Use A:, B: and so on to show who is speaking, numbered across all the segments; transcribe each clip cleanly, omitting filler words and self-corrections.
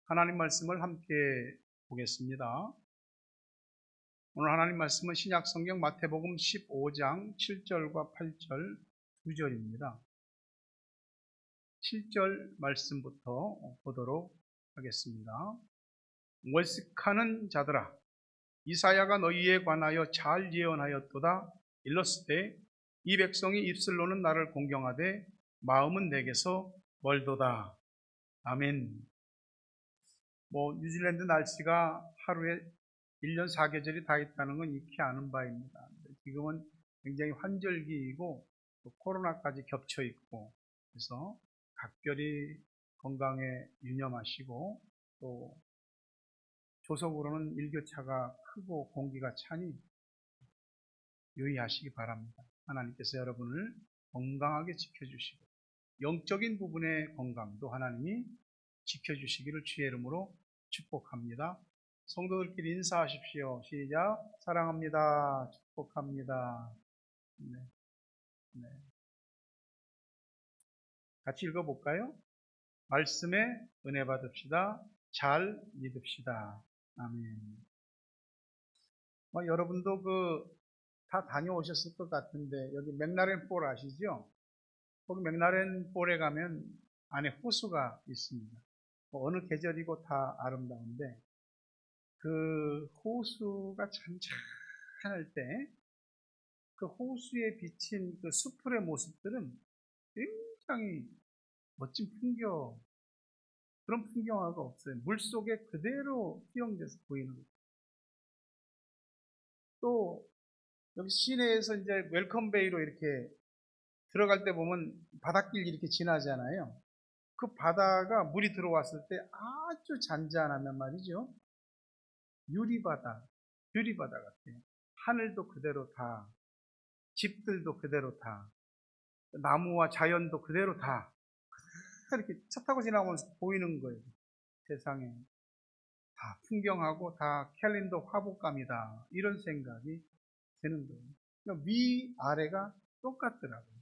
A: 하나님 말씀을 함께 보겠습니다. 오늘 하나님 말씀은 신약 성경 마태복음 15장 7절과 8절 2절입니다. 7절 말씀부터 보도록 하겠습니다. 외식하는 자들아, 이사야가 너희에 관하여 잘 예언하였도다. 일렀으되 이 백성이 입술로는 나를 공경하되 마음은 내게서 멀도다. 아멘. 뉴질랜드 날씨가 하루에 1년 4계절이 다 있다는 건 익히 아는 바입니다. 지금은 굉장히 환절기이고 또 코로나까지 겹쳐 있고, 그래서 각별히 건강에 유념하시고, 또 조석으로는 일교차가 크고 공기가 차니 유의하시기 바랍니다. 하나님께서 여러분을 건강하게 지켜주시고 영적인 부분의 건강도 하나님이 지켜주시기를 주의 이름으로 축복합니다. 성도들끼리 인사하십시오. 시작. 사랑합니다. 축복합니다. 네. 같이 읽어볼까요? 말씀에 은혜 받읍시다. 잘 믿읍시다. 아멘. 여러분도 다 다녀오셨을 것 같은데, 여기 맥라렌 폴 아시죠? 거기 맥라렌 폴에 가면 안에 호수가 있습니다. 어느 계절이고 다 아름다운데, 그 호수가 잔잔할 때 그 호수에 비친 그 수풀의 모습들은 굉장히 멋진 풍경, 그런 풍경화가 없어요. 물 속에 그대로 수영돼서 보이는 거죠. 또 여기 시내에서 이제 웰컴베이로 이렇게 들어갈 때 보면 바닷길 이렇게 지나잖아요. 그 바다가 물이 들어왔을 때 아주 잔잔하면 말이죠. 유리바다 같아요. 하늘도 그대로 다, 집들도 그대로 다, 나무와 자연도 그대로 다 이렇게 차 타고 지나가면서 보이는 거예요. 세상에 다 풍경하고 다 캘린더 화보감이다, 이런 생각이 드는 거예요. 그러니까 위아래가 똑같더라고요.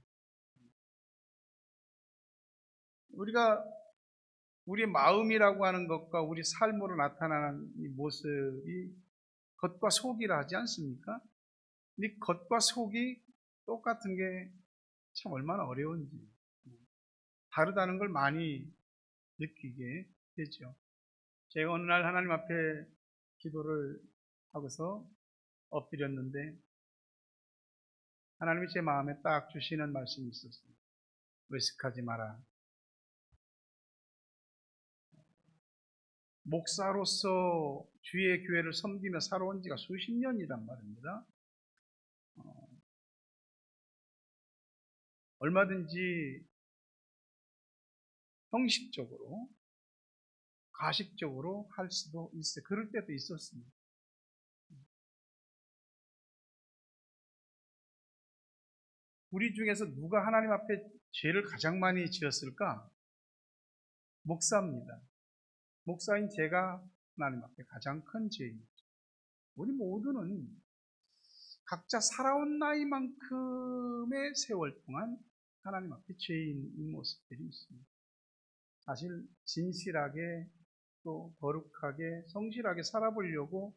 A: 우리가 우리의 마음이라고 하는 것과 우리 삶으로 나타나는 이 모습이 겉과 속이라 하지 않습니까? 이 겉과 속이 똑같은 게 참 얼마나 어려운지, 다르다는 걸 많이 느끼게 되죠. 제가 어느 날 하나님 앞에 기도를 하고서 엎드렸는데 하나님이 제 마음에 딱 주시는 말씀이 있었어요. 외식하지 마라. 목사로서 주의 교회를 섬기며 살아온 지가 수십 년이란 말입니다. 얼마든지 형식적으로, 가식적으로 할 수도 있어요. 그럴 때도 있었습니다. 우리 중에서 누가 하나님 앞에 죄를 가장 많이 지었을까? 목사입니다. 목사인 제가 하나님 앞에 가장 큰 죄입니다. 우리 모두는 각자 살아온 나이만큼의 세월 동안 하나님 앞에 죄인인 모습들이 있습니다. 사실 진실하게 또 거룩하게 성실하게 살아보려고,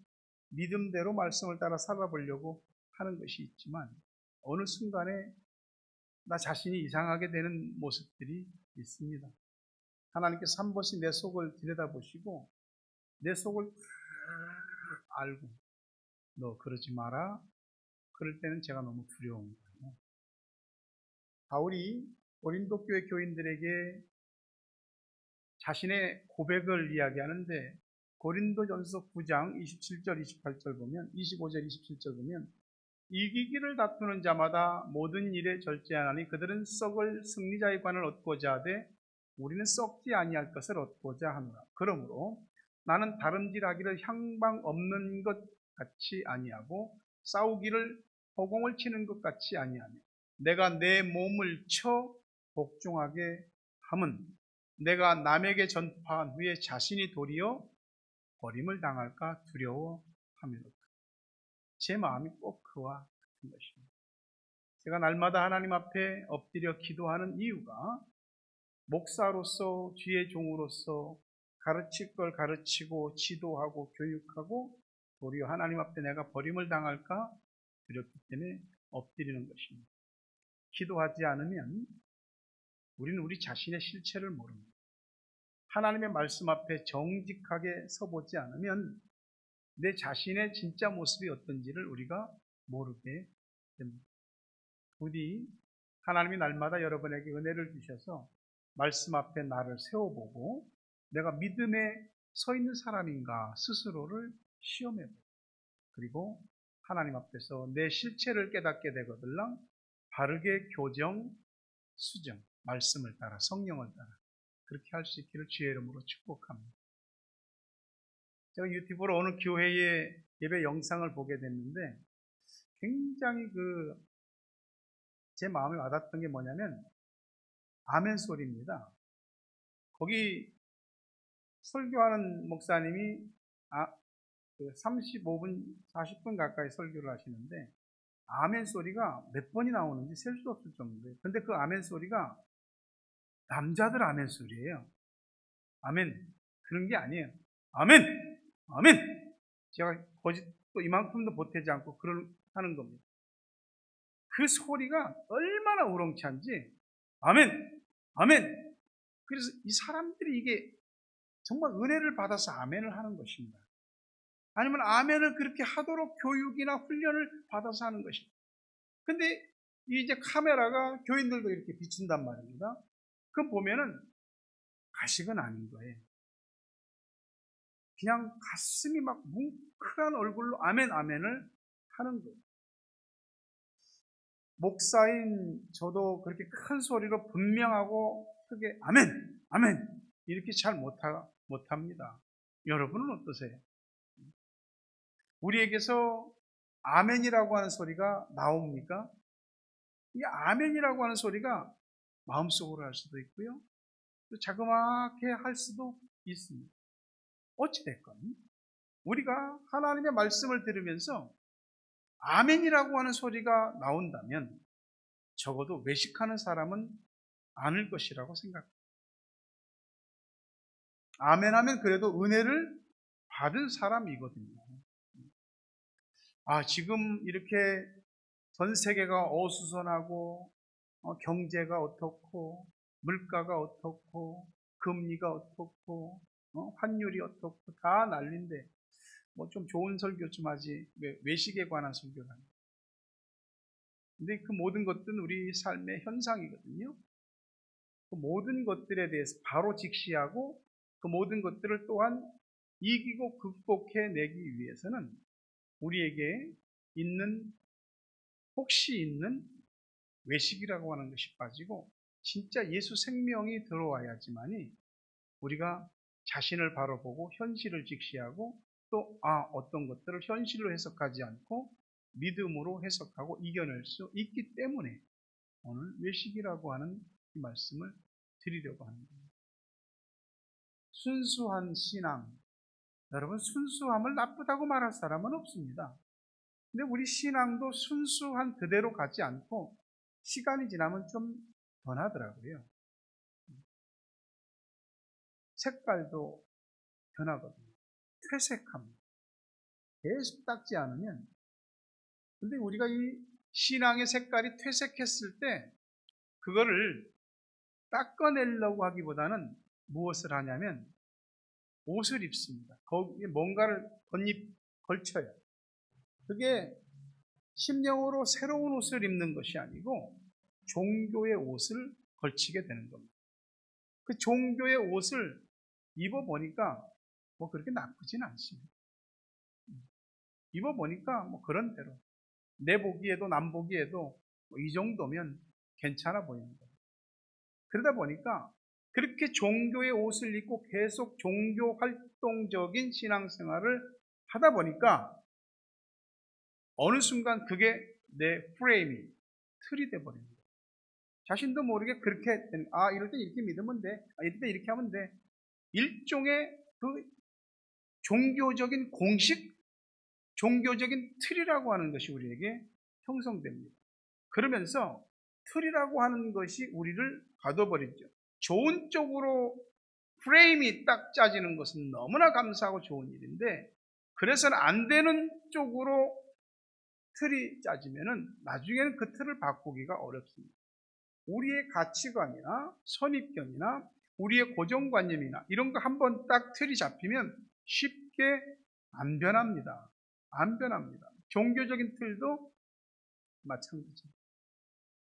A: 믿음대로 말씀을 따라 살아보려고 하는 것이 있지만 어느 순간에 나 자신이 이상하게 되는 모습들이 있습니다. 하나님께서 한 번씩 내 속을 들여다보시고 내 속을 알고 너 그러지 마라, 그럴 때는 제가 너무 두려운 거예요. 바울이 고린도 교회 교인들에게 자신의 고백을 이야기하는데, 고린도전서 9장 27절 28절 보면, 25절 27절 보면, 이기기를 다투는 자마다 모든 일에 절제하나니 그들은 썩을 승리자의 관을 얻고자 하되 우리는 썩지 아니할 것을 얻고자 하노라. 그러므로 나는 다름질하기를 향방 없는 것 같이 아니하고 싸우기를 허공을 치는 것 같이 아니하며 내가 내 몸을 쳐 복종하게 함은 내가 남에게 전파한 후에 자신이 도리어 버림을 당할까 두려워함이로다. 제 마음이 꼭 그와 같은 것입니다. 제가 날마다 하나님 앞에 엎드려 기도하는 이유가 목사로서, 주의 종으로서 가르칠 걸 가르치고 지도하고 교육하고 도리어 하나님 앞에 내가 버림을 당할까 두렵기 때문에 엎드리는 것입니다. 기도하지 않으면 우리는 우리 자신의 실체를 모릅니다. 하나님의 말씀 앞에 정직하게 서보지 않으면 내 자신의 진짜 모습이 어떤지를 우리가 모르게 됩니다. 부디 하나님이 날마다 여러분에게 은혜를 주셔서 말씀 앞에 나를 세워보고 내가 믿음에 서 있는 사람인가 스스로를 시험해보고 그리고 하나님 앞에서 내 실체를 깨닫게 되거들랑 바르게 교정, 수정, 말씀을 따라 성령을 따라 그렇게 할 수 있기를 주의 이름으로 축복합니다. 제가 유튜브로 어느 교회의 예배 영상을 보게 됐는데 굉장히 제 마음에 와닿았던 게 뭐냐면 아멘 소리입니다. 거기 설교하는 목사님이 35분, 40분 가까이 설교를 하시는데 아멘 소리가 몇 번이 나오는지 셀 수 없을 정도예요. 근데 그 아멘 소리가 남자들 아멘 소리예요. 아멘. 그런 게 아니에요. 아멘! 아멘! 제가 거짓도 이만큼도 보태지 않고 하는 겁니다. 그 소리가 얼마나 우렁찬지 아멘! 아멘! 그래서 이 사람들이 이게 정말 은혜를 받아서 아멘을 하는 것입니다. 아니면 아멘을 그렇게 하도록 교육이나 훈련을 받아서 하는 것입니다. 근데 이제 카메라가 교인들도 이렇게 비춘단 말입니다. 그럼 보면은 가식은 아닌 거예요. 그냥 가슴이 막 뭉클한 얼굴로 아멘, 아멘을 하는 거예요. 목사인 저도 그렇게 큰 소리로 분명하고 크게 아멘, 아멘 이렇게 잘 못합니다. 여러분은 어떠세요? 우리에게서 아멘이라고 하는 소리가 나옵니까? 이 아멘이라고 하는 소리가 마음속으로 할 수도 있고요. 또 자그맣게 할 수도 있습니다. 어찌됐건 우리가 하나님의 말씀을 들으면서 아멘이라고 하는 소리가 나온다면 적어도 외식하는 사람은 아닐 것이라고 생각합니다. 아멘하면 그래도 은혜를 받은 사람이거든요. 지금 이렇게 전 세계가 어수선하고 경제가 어떻고 물가가 어떻고 금리가 어떻고 환율이 어떻고 다 난린데 뭐 좀 좋은 설교 좀 하지 왜 외식에 관한 설교를 합니다. 근데 그 모든 것들은 우리 삶의 현상이거든요. 그 모든 것들에 대해서 바로 직시하고 그 모든 것들을 또한 이기고 극복해내기 위해서는 우리에게 혹시 있는 외식이라고 하는 것이 빠지고 진짜 예수 생명이 들어와야지만이 우리가 자신을 바로 보고 현실을 직시하고 또 어떤 것들을 현실로 해석하지 않고 믿음으로 해석하고 이겨낼 수 있기 때문에 오늘 외식이라고 하는 이 말씀을 드리려고 합니다. 순수한 신앙, 여러분 순수함을 나쁘다고 말할 사람은 없습니다. 근데 우리 신앙도 순수한 그대로 가지 않고 시간이 지나면 좀 변하더라고요. 색깔도 변하거든요. 퇴색합니다. 계속 닦지 않으면. 근데 우리가 이 신앙의 색깔이 퇴색했을 때 그거를 닦아내려고 하기보다는 무엇을 하냐면 옷을 입습니다. 거기에 뭔가를 걸쳐요. 그게 심령으로 새로운 옷을 입는 것이 아니고 종교의 옷을 걸치게 되는 겁니다. 그 종교의 옷을 입어보니까 뭐 그렇게 나쁘진 않습니다. 입어보니까 뭐 그런 대로 내 보기에도 남 보기에도 이 정도면 괜찮아 보입니다. 그러다 보니까 그렇게 종교의 옷을 입고 계속 종교 활동적인 신앙생활을 하다 보니까 어느 순간 그게 내 프레임이 틀이 돼버립니다. 자신도 모르게 그렇게 이럴 때 이렇게 믿으면 돼, 이럴 때 이렇게 하면 돼. 일종의 그 종교적인 공식, 종교적인 틀이라고 하는 것이 우리에게 형성됩니다. 그러면서 틀이라고 하는 것이 우리를 가둬버리죠. 좋은 쪽으로 프레임이 딱 짜지는 것은 너무나 감사하고 좋은 일인데, 그래서는 안 되는 쪽으로 틀이 짜지면은 나중에는 그 틀을 바꾸기가 어렵습니다. 우리의 가치관이나 선입견이나 우리의 고정관념이나 이런 거 한번 딱 틀이 잡히면 쉽게 안 변합니다. 안 변합니다. 종교적인 틀도 마찬가지입니다.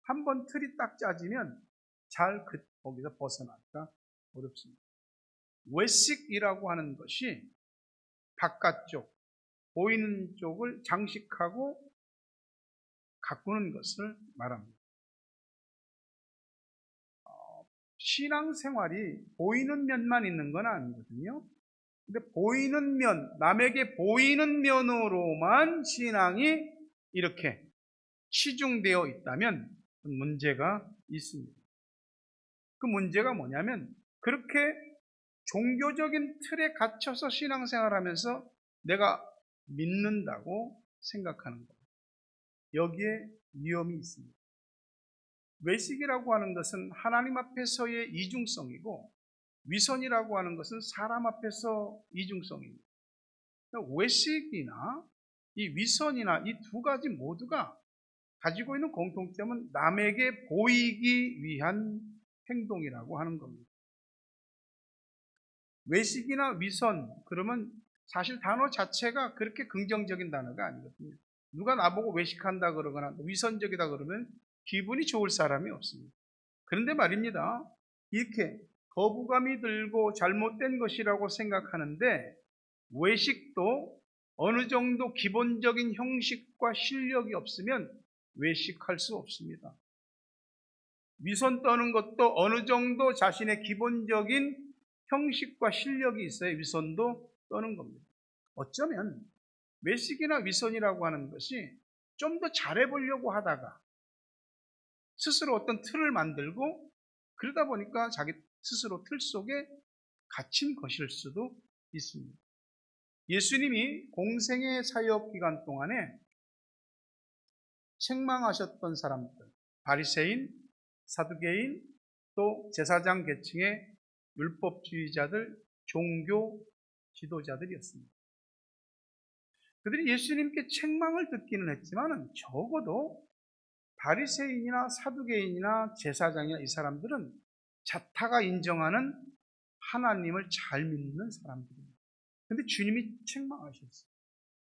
A: 한번 틀이 딱 짜지면 잘 거기서 벗어나기가 어렵습니다. 외식이라고 하는 것이 바깥쪽, 보이는 쪽을 장식하고 가꾸는 것을 말합니다. 신앙생활이 보이는 면만 있는 건 아니거든요. 근데 보이는 면, 남에게 보이는 면으로만 신앙이 이렇게 치중되어 있다면 문제가 있습니다. 그 문제가 뭐냐면, 그렇게 종교적인 틀에 갇혀서 신앙생활하면서 내가 믿는다고 생각하는 것, 여기에 위험이 있습니다. 외식이라고 하는 것은 하나님 앞에서의 이중성이고, 위선이라고 하는 것은 사람 앞에서 이중성입니다. 외식이나 이 위선이나 이 두 가지 모두가 가지고 있는 공통점은 남에게 보이기 위한 행동이라고 하는 겁니다. 외식이나 위선, 그러면 사실 단어 자체가 그렇게 긍정적인 단어가 아니거든요. 누가 나보고 외식한다 그러거나 위선적이다 그러면 기분이 좋을 사람이 없습니다. 그런데 말입니다, 이렇게 거부감이 들고 잘못된 것이라고 생각하는데, 외식도 어느 정도 기본적인 형식과 실력이 없으면 외식할 수 없습니다. 위선 떠는 것도 어느 정도 자신의 기본적인 형식과 실력이 있어야 위선도 떠는 겁니다. 어쩌면 외식이나 위선이라고 하는 것이 좀 더 잘해보려고 하다가 스스로 어떤 틀을 만들고, 그러다 보니까 자기 스스로 틀 속에 갇힌 것일 수도 있습니다. 예수님이 공생의 사역 기간 동안에 책망하셨던 사람들, 바리새인, 사두개인, 또 제사장 계층의 율법주의자들, 종교 지도자들이었습니다. 그들이 예수님께 책망을 듣기는 했지만 적어도 바리새인이나 사두개인이나 제사장이나 이 사람들은 자타가 인정하는 하나님을 잘 믿는 사람들입니다. 그런데 주님이 책망하셨어요.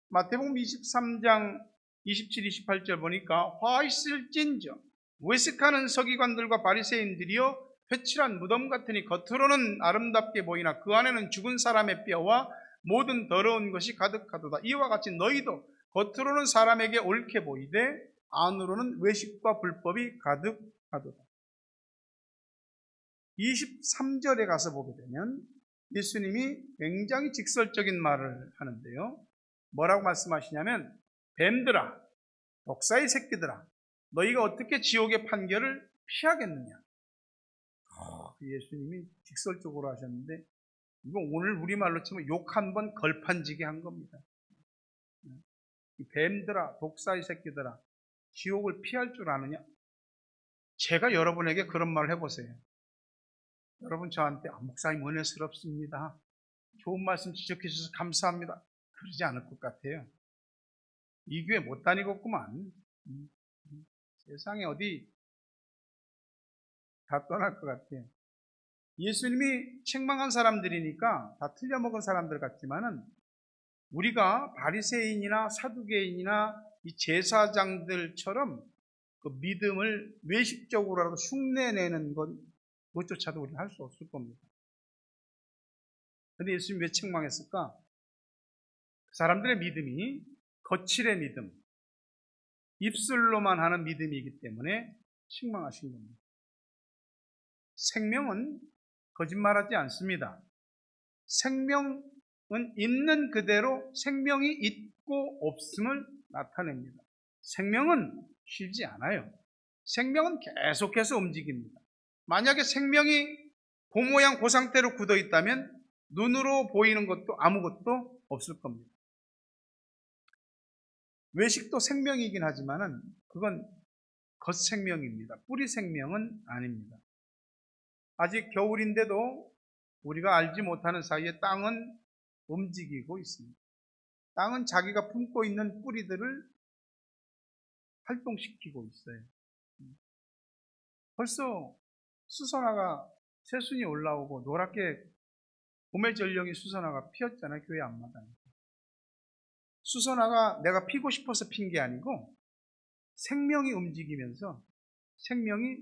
A: 마태복음 23장 27, 28절 보니까 화 있을진저 외식하는 서기관들과 바리새인들이여 회칠한 무덤 같으니 겉으로는 아름답게 보이나 그 안에는 죽은 사람의 뼈와 모든 더러운 것이 가득하도다. 이와 같이 너희도 겉으로는 사람에게 옳게 보이되 안으로는 외식과 불법이 가득하도다. 23절에 가서 보게 되면 예수님이 굉장히 직설적인 말을 하는데요. 뭐라고 말씀하시냐면, 뱀들아, 독사의 새끼들아, 너희가 어떻게 지옥의 판결을 피하겠느냐. 예수님이 직설적으로 하셨는데, 이거 오늘 우리말로 치면 욕 한 번 걸판지게 한 겁니다. 이 뱀들아, 독사의 새끼들아, 지옥을 피할 줄 아느냐? 제가 여러분에게 그런 말을 해보세요. 여러분 저한테 목사님 은혜스럽습니다, 좋은 말씀 지적해 주셔서 감사합니다, 그러지 않을 것 같아요. 이 교회 못 다니겠구만. 세상에 어디 다 떠날 것 같아요. 예수님이 책망한 사람들이니까 다 틀려먹은 사람들 같지만은, 우리가 바리새인이나 사두개인이나 이 제사장들처럼 그 믿음을 외식적으로라도 흉내내는 것, 그것조차도 우리는 할 수 없을 겁니다. 그런데 예수님이 왜 책망했을까? 그 사람들의 믿음이 거칠의 믿음, 입술로만 하는 믿음이기 때문에 책망하신 겁니다. 생명은 거짓말하지 않습니다. 생명은 있는 그대로 생명이 있고 없음을 나타냅니다. 생명은 쉬지 않아요. 생명은 계속해서 움직입니다. 만약에 생명이 그 모양 그 상태로 굳어 있다면 눈으로 보이는 것도 아무것도 없을 겁니다. 외식도 생명이긴 하지만은 그건 겉생명입니다. 뿌리 생명은 아닙니다. 아직 겨울인데도 우리가 알지 못하는 사이에 땅은 움직이고 있습니다. 땅은 자기가 품고 있는 뿌리들을 활동시키고 있어요. 벌써 수선화가 새순이 올라오고 노랗게 봄의 전령이 수선화가 피었잖아요. 교회 앞마당에. 수선화가 내가 피고 싶어서 핀 게 아니고 생명이 움직이면서 생명이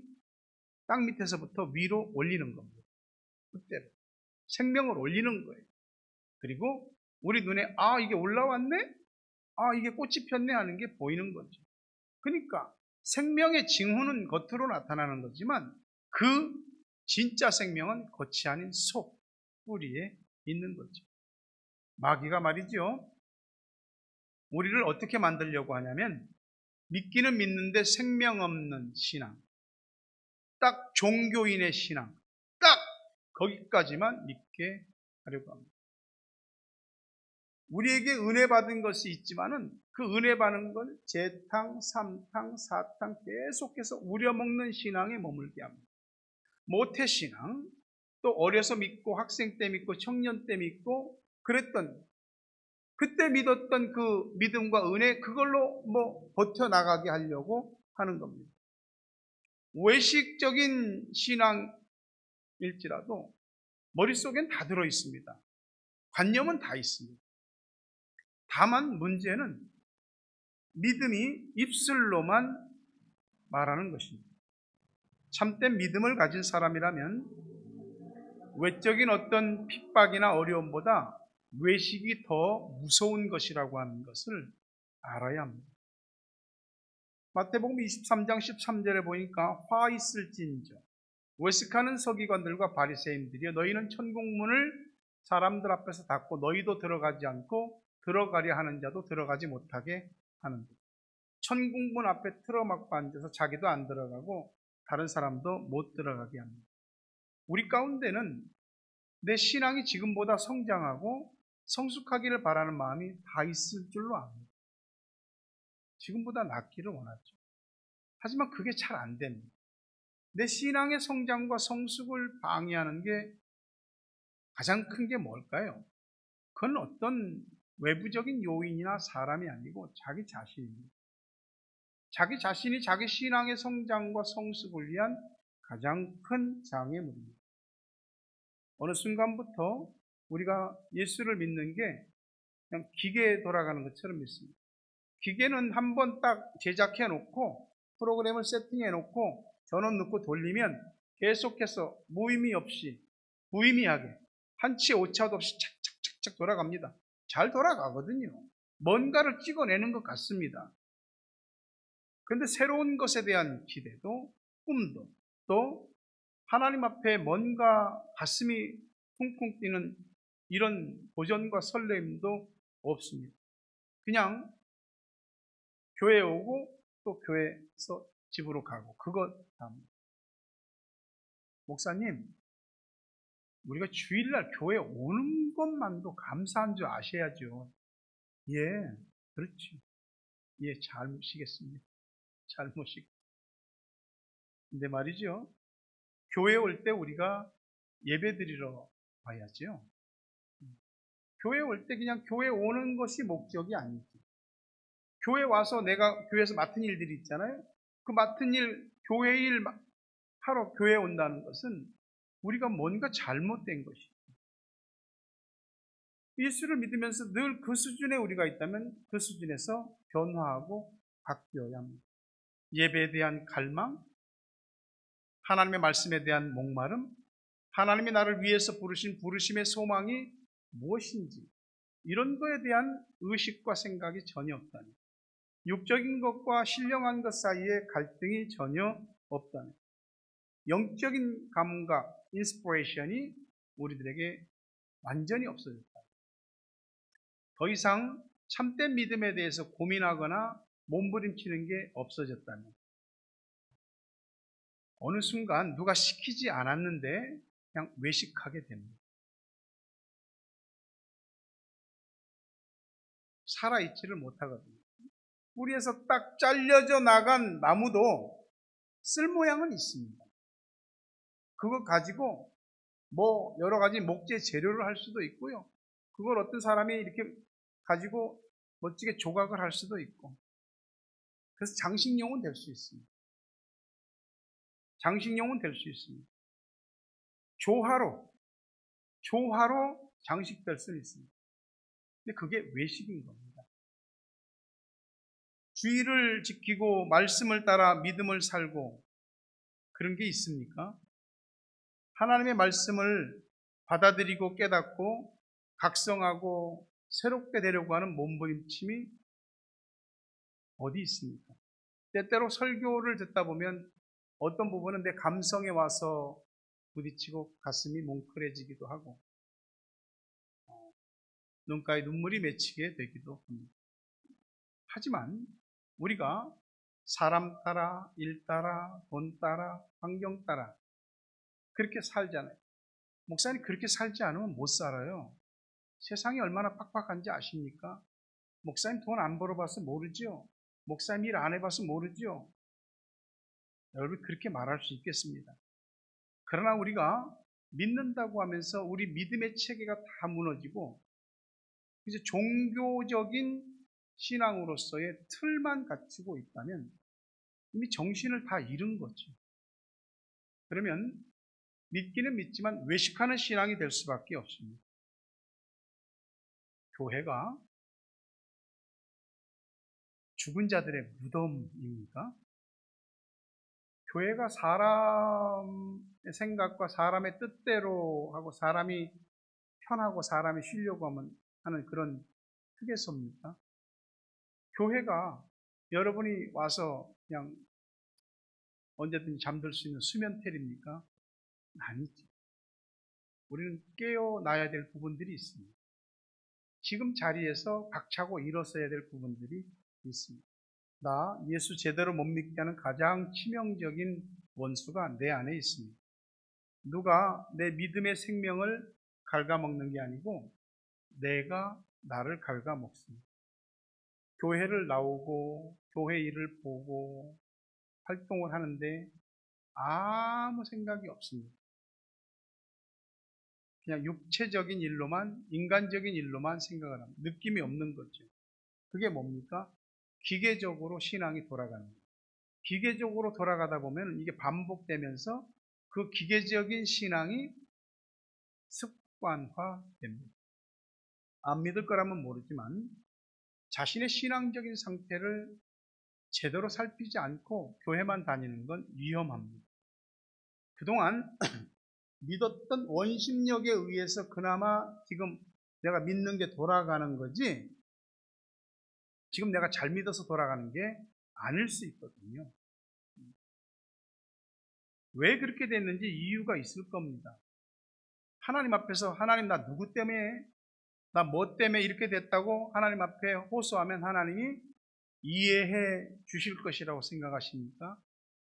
A: 땅 밑에서부터 위로 올리는 겁니다. 그때로 생명을 올리는 거예요. 그리고 우리 눈에 이게 올라왔네? 이게 꽃이 폈네 하는 게 보이는 거죠. 그러니까 생명의 징후는 겉으로 나타나는 거지만 그 진짜 생명은 겉이 아닌 속, 뿌리에 있는 거죠. 마귀가 말이죠. 우리를 어떻게 만들려고 하냐면 믿기는 믿는데 생명 없는 신앙, 딱 종교인의 신앙, 딱 거기까지만 믿게 하려고 합니다. 우리에게 은혜 받은 것이 있지만은 그 은혜 받은 걸 재탕, 삼탕, 사탕 계속해서 우려먹는 신앙에 머물게 합니다. 모태신앙, 또 어려서 믿고 학생 때 믿고 청년 때 믿고 그랬던 그때 믿었던 그 믿음과 은혜 그걸로 버텨나가게 하려고 하는 겁니다. 외식적인 신앙일지라도 머릿속엔 다 들어있습니다. 관념은 다 있습니다. 다만 문제는 믿음이 입술로만 말하는 것입니다. 참된 믿음을 가진 사람이라면 외적인 어떤 핍박이나 어려움보다 외식이 더 무서운 것이라고 하는 것을 알아야 합니다. 마태복음 23장 13절에 보니까 화 있을진저 외식하는 서기관들과 바리새인들이여 너희는 천국문을 사람들 앞에서 닫고 너희도 들어가지 않고 들어가려 하는 자도 들어가지 못하게 하는데 천국문 앞에 틀어막고 앉아서 자기도 안 들어가고 다른 사람도 못 들어가게 합니다. 우리 가운데는 내 신앙이 지금보다 성장하고 성숙하기를 바라는 마음이 다 있을 줄로 압니다. 지금보다 낫기를 원하죠. 하지만 그게 잘 안 됩니다. 내 신앙의 성장과 성숙을 방해하는 게 가장 큰 게 뭘까요? 그건 어떤 외부적인 요인이나 사람이 아니고 자기 자신입니다. 자기 자신이 자기 신앙의 성장과 성숙을 위한 가장 큰 장애물입니다. 어느 순간부터 우리가 예수를 믿는 게 그냥 기계에 돌아가는 것처럼 믿습니다. 기계는 한번 딱 제작해 놓고 프로그램을 세팅해 놓고 전원 넣고 돌리면 계속해서 무의미 없이 무의미하게 한치 오차도 없이 착착착착 돌아갑니다. 잘 돌아가거든요. 뭔가를 찍어내는 것 같습니다. 그런데 새로운 것에 대한 기대도 꿈도 또 하나님 앞에 뭔가 가슴이 쿵쿵 뛰는 이런 도전과 설렘도 없습니다. 그냥 교회에 오고 또 교회에서 집으로 가고 그것 다입니다. 목사님, 우리가 주일날 교회 오는 것만도 감사한 줄 아셔야죠. 예, 그렇죠. 예, 잘 모시겠습니다. 잘 모시고. 근데 말이죠. 교회에 올 때 우리가 예배 드리러 와야죠. 교회에 올 때 그냥 교회 오는 것이 목적이 아니지. 교회 와서 내가 교회에서 맡은 일들이 있잖아요. 그 맡은 일, 교회 일 하러 교회에 온다는 것은 우리가 뭔가 잘못된 것이죠. 예수를 믿으면서 늘 그 수준에 우리가 있다면 그 수준에서 변화하고 바뀌어야 합니다. 예배에 대한 갈망, 하나님의 말씀에 대한 목마름, 하나님이 나를 위해서 부르신 부르심의 소망이 무엇인지 이런 거에 대한 의식과 생각이 전혀 없다는, 육적인 것과 신령한 것 사이에 갈등이 전혀 없다는, 영적인 감각, 인스피레이션이 우리들에게 완전히 없어졌다. 더 이상 참된 믿음에 대해서 고민하거나 몸부림치는 게 없어졌다면 어느 순간 누가 시키지 않았는데 그냥 외식하게 됩니다. 살아있지를 못하거든요. 뿌리에서 딱 잘려져 나간 나무도 쓸 모양은 있습니다. 그거 가지고 뭐 여러 가지 목재 재료를 할 수도 있고요. 그걸 어떤 사람이 이렇게 가지고 멋지게 조각을 할 수도 있고, 그래서 장식용은 될 수 있습니다. 장식용은 될 수 있습니다. 조화로 장식될 수는 있습니다. 근데 그게 외식인 겁니다. 주의를 지키고 말씀을 따라 믿음을 살고 그런 게 있습니까? 하나님의 말씀을 받아들이고 깨닫고 각성하고 새롭게 되려고 하는 몸부림침이 어디 있습니까? 때때로 설교를 듣다 보면 어떤 부분은 내 감성에 와서 부딪히고 가슴이 뭉클해지기도 하고 눈가에 눈물이 맺히게 되기도 합니다. 하지만 우리가 사람 따라, 일 따라, 돈 따라, 환경 따라 그렇게 살잖아요. 목사님 그렇게 살지 않으면 못 살아요. 세상이 얼마나 팍팍한지 아십니까? 목사님 돈 안 벌어봐서 모르죠. 목사님 일 안 해봐서 모르죠. 여러분 그렇게 말할 수 있겠습니다. 그러나 우리가 믿는다고 하면서 우리 믿음의 체계가 다 무너지고 이제 종교적인 신앙으로서의 틀만 갖추고 있다면 이미 정신을 다 잃은 거죠. 그러면 믿기는 믿지만 외식하는 신앙이 될 수밖에 없습니다. 교회가 죽은 자들의 무덤입니까? 교회가 사람의 생각과 사람의 뜻대로 하고 사람이 편하고 사람이 쉬려고 하는 그런 휴게소입니까? 교회가 여러분이 와서 그냥 언제든지 잠들 수 있는 수면텔입니까? 아니죠. 우리는 깨어나야 될 부분들이 있습니다. 지금 자리에서 박차고 일어서야 될 부분들이 있습니다. 나 예수 제대로 못 믿게 하는 가장 치명적인 원수가 내 안에 있습니다. 누가 내 믿음의 생명을 갉아먹는 게 아니고 내가 나를 갉아먹습니다. 교회를 나오고 교회 일을 보고 활동을 하는데 아무 생각이 없습니다. 그냥 육체적인 일로만, 인간적인 일로만 생각을 합니다. 느낌이 없는 거죠. 그게 뭡니까? 기계적으로 신앙이 돌아가는 거예요. 기계적으로 돌아가다 보면 이게 반복되면서 그 기계적인 신앙이 습관화됩니다. 안 믿을 거라면 모르지만 자신의 신앙적인 상태를 제대로 살피지 않고 교회만 다니는 건 위험합니다. 그동안 믿었던 원심력에 의해서 그나마 지금 내가 믿는 게 돌아가는 거지 지금 내가 잘 믿어서 돌아가는 게 아닐 수 있거든요. 왜 그렇게 됐는지 이유가 있을 겁니다. 하나님 앞에서 하나님 나 누구 때문에 나 뭐 때문에 이렇게 됐다고 하나님 앞에 호소하면 하나님이 이해해 주실 것이라고 생각하십니까?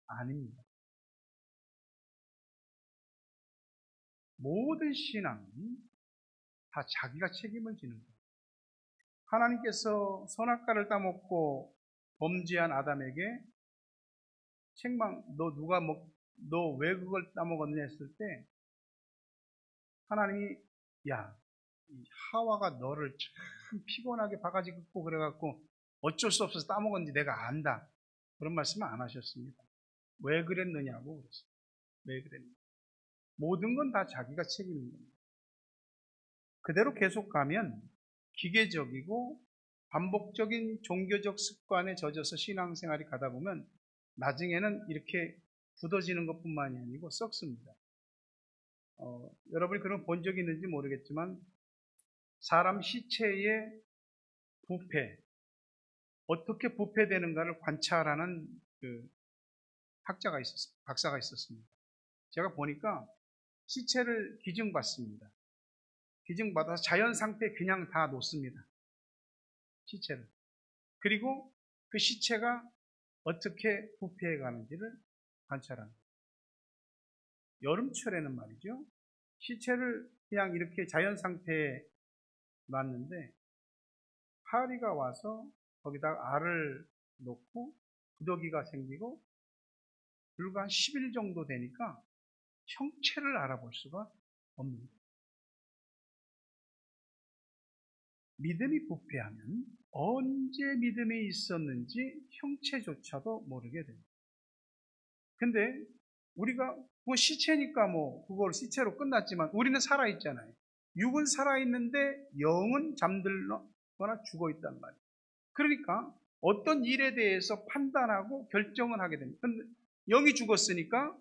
A: 아닙니다. 모든 신앙은 다 자기가 책임을 지는 거예요. 하나님께서 선악과를 따먹고 범죄한 아담에게 책망, 너 왜 그걸 따먹었냐 했을 때 하나님이 야, 이 하와가 너를 참 피곤하게 바가지 긁고 그래갖고 어쩔 수 없어서 따먹었는지 내가 안다. 그런 말씀은 안 하셨습니다. 왜 그랬느냐고 그랬어요. 왜 그랬느냐. 모든 건 다 자기가 책임인 겁니다. 그대로 계속 가면 기계적이고 반복적인 종교적 습관에 젖어서 신앙생활이 가다 보면 나중에는 이렇게 굳어지는 것뿐만이 아니고 썩습니다. 여러분이 그런 본 적이 있는지 모르겠지만 사람 시체의 부패, 어떻게 부패되는가를 관찰하는 그 박사가 있었습니다. 제가 보니까 시체를 기증받습니다. 기증받아서 자연 상태에 그냥 다 놓습니다. 시체를. 그리고 그 시체가 어떻게 부패해 가는지를 관찰합니다. 여름철에는 말이죠. 시체를 그냥 이렇게 자연 상태에 놨는데 파리가 와서 거기다가 알을 놓고 구더기가 생기고 불과 한 10일 정도 되니까 형체를 알아볼 수가 없는 거예요. 믿음이 부패하면 언제 믿음이 있었는지 형체조차도 모르게 됩니다. 근데 우리가 뭐 시체니까 뭐 그걸 시체로 끝났지만 우리는 살아있잖아요. 육은 살아있는데 영은 잠들거나 죽어있단 말이에요. 그러니까 어떤 일에 대해서 판단하고 결정을 하게 됩니다. 근데 영이 죽었으니까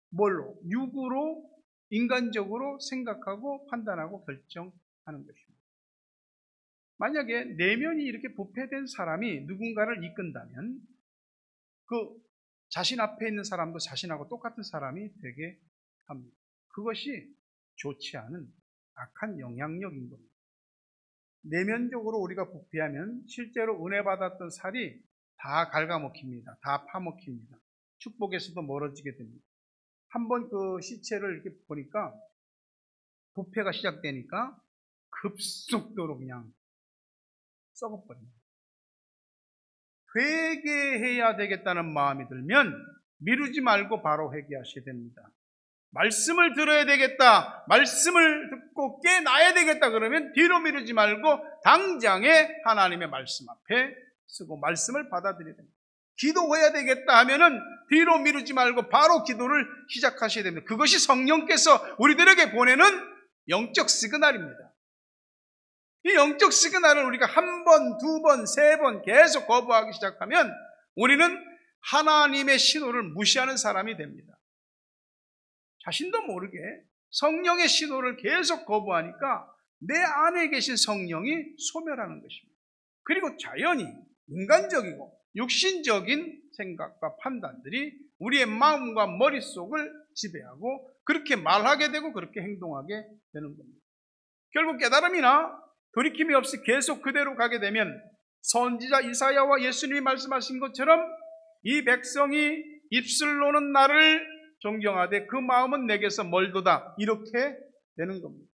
A: 뭘로? 육으로 인간적으로 생각하고 판단하고 결정하는 것입니다. 만약에 내면이 이렇게 부패된 사람이 누군가를 이끈다면 그 자신 앞에 있는 사람도 자신하고 똑같은 사람이 되게 합니다. 그것이 좋지 않은 악한 영향력인 겁니다. 내면적으로 우리가 부패하면 실제로 은혜 받았던 살이 다 갉아먹힙니다. 다 파먹힙니다. 축복에서도 멀어지게 됩니다. 한번 그 시체를 이렇게 보니까 부패가 시작되니까 급속도로 그냥 썩어버립니다. 회개해야 되겠다는 마음이 들면 미루지 말고 바로 회개하셔야 됩니다. 말씀을 들어야 되겠다, 말씀을 듣고 깨나야 되겠다 그러면 뒤로 미루지 말고 당장에 하나님의 말씀 앞에 쓰고 말씀을 받아들여야 됩니다. 기도해야 되겠다 하면은 뒤로 미루지 말고 바로 기도를 시작하셔야 됩니다. 그것이 성령께서 우리들에게 보내는 영적 시그널입니다. 이 영적 시그널을 우리가 한 번, 두 번, 세 번 계속 거부하기 시작하면 우리는 하나님의 신호를 무시하는 사람이 됩니다. 자신도 모르게 성령의 신호를 계속 거부하니까 내 안에 계신 성령이 소멸하는 것입니다. 그리고 자연히 인간적이고 육신적인 생각과 판단들이 우리의 마음과 머릿속을 지배하고 그렇게 말하게 되고 그렇게 행동하게 되는 겁니다. 결국 깨달음이나 돌이킴이 없이 계속 그대로 가게 되면 선지자 이사야와 예수님이 말씀하신 것처럼 이 백성이 입술로는 나를 존경하되 그 마음은 내게서 멀도다 이렇게 되는 겁니다.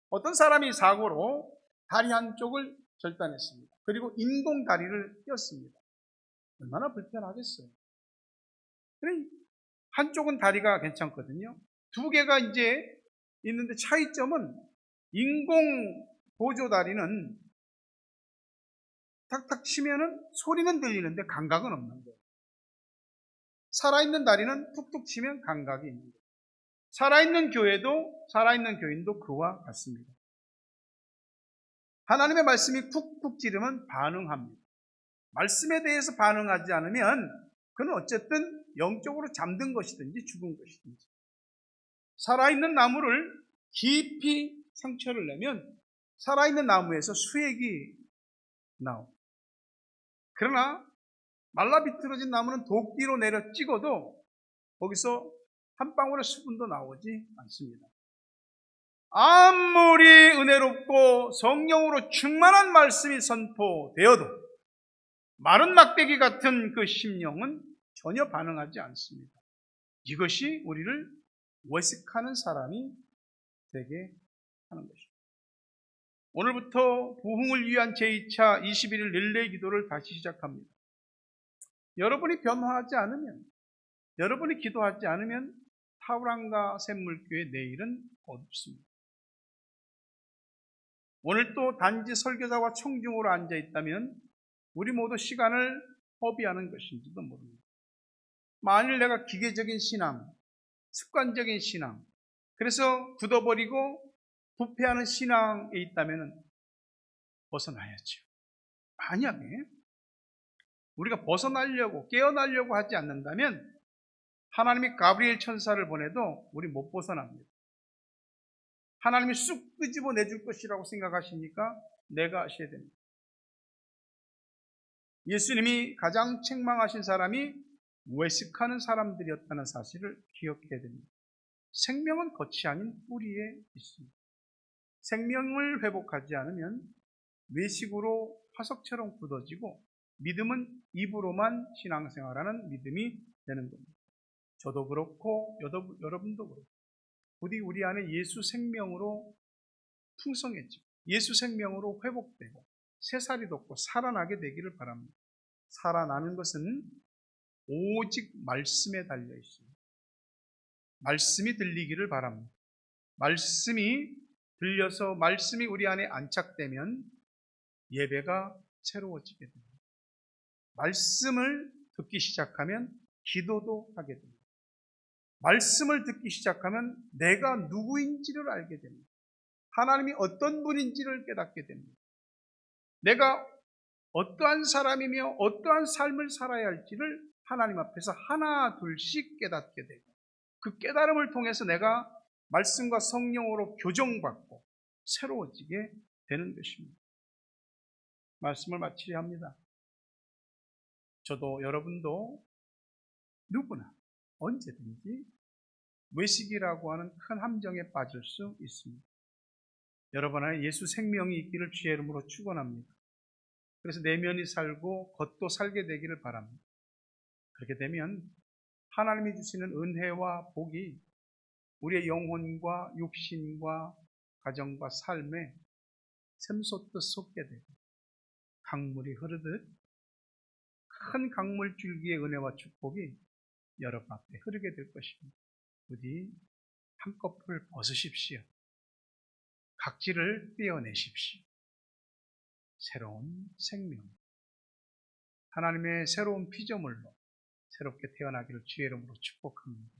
A: 어떤 사람이 사고로 다리 한쪽을 절단했습니다. 그리고 인공 다리를 꼈습니다. 얼마나 불편하겠어요. 한쪽은 다리가 괜찮거든요. 두 개가 이제 있는데 차이점은 인공 보조다리는 탁탁 치면은 소리는 들리는데 감각은 없는 거예요. 살아있는 다리는 툭툭 치면 감각이 있는 거예요. 살아있는 교인도 그와 같습니다. 하나님의 말씀이 쿡쿡 찌르면 반응합니다. 말씀에 대해서 반응하지 않으면 그는 어쨌든 영적으로 잠든 것이든지 죽은 것이든지 살아있는 나무를 깊이 상처를 내면 살아있는 나무에서 수액이 나옵니다. 그러나 말라 비틀어진 나무는 도끼로 내려 찍어도 거기서 한 방울의 수분도 나오지 않습니다. 아무리 은혜롭고 성령으로 충만한 말씀이 선포되어도 마른 막대기 같은 그 심령은 전혀 반응하지 않습니다. 이것이 우리를 외식하는 사람이 되게 하는 것입니다. 오늘부터 부흥을 위한 제2차 21일 릴레이 기도를 다시 시작합니다. 여러분이 변화하지 않으면, 여러분이 기도하지 않으면 타우랑과 샘물교의 내일은 어둡습니다. 오늘 또 단지 설교자와 청중으로 앉아 있다면 우리 모두 시간을 허비하는 것인지도 모릅니다. 만일 내가 기계적인 신앙, 습관적인 신앙, 그래서 굳어버리고 부패하는 신앙에 있다면 벗어나야죠. 만약에 우리가 벗어나려고 깨어나려고 하지 않는다면 하나님이 가브리엘 천사를 보내도 우리 못 벗어납니다. 하나님이 쑥 끄집어 내줄 것이라고 생각하시니까 내가 하셔야 됩니다. 예수님이 가장 책망하신 사람이 외식하는 사람들이었다는 사실을 기억해야 됩니다. 생명은 겉이 아닌 뿌리에 있습니다. 생명을 회복하지 않으면 외식으로 화석처럼 굳어지고 믿음은 입으로만 신앙생활하는 믿음이 되는 겁니다. 저도 그렇고 여러분도 그렇고 부디 우리 안에 예수 생명으로 풍성해지고 예수 생명으로 회복되고 새살이 돋고 살아나게 되기를 바랍니다. 살아나는 것은 오직 말씀에 달려 있습니다. 말씀이 들리기를 바랍니다. 말씀이 들려서 말씀이 우리 안에 안착되면 예배가 새로워지게 됩니다. 말씀을 듣기 시작하면 기도도 하게 됩니다. 말씀을 듣기 시작하면 내가 누구인지를 알게 됩니다. 하나님이 어떤 분인지를 깨닫게 됩니다. 내가 어떠한 사람이며 어떠한 삶을 살아야 할지를 하나님 앞에서 하나 둘씩 깨닫게 되고, 그 깨달음을 통해서 내가 말씀과 성령으로 교정받고 새로워지게 되는 것입니다. 말씀을 마치려 합니다. 저도 여러분도 누구나 언제든지 외식이라고 하는 큰 함정에 빠질 수 있습니다. 여러분 안에 예수 생명이 있기를 주의 이름으로 축원합니다. 그래서 내면이 살고 겉도 살게 되기를 바랍니다. 그렇게 되면 하나님이 주시는 은혜와 복이 우리의 영혼과 육신과 가정과 삶에 샘솟듯 솟게 되고, 강물이 흐르듯 큰 강물 줄기의 은혜와 축복이 여러분 앞에 흐르게 될 것입니다. 부디 한꺼풀 벗으십시오. 각질을 떼어내십시오. 새로운 생명, 하나님의 새로운 피조물로 새롭게 태어나기를 주의 이름으로 축복합니다.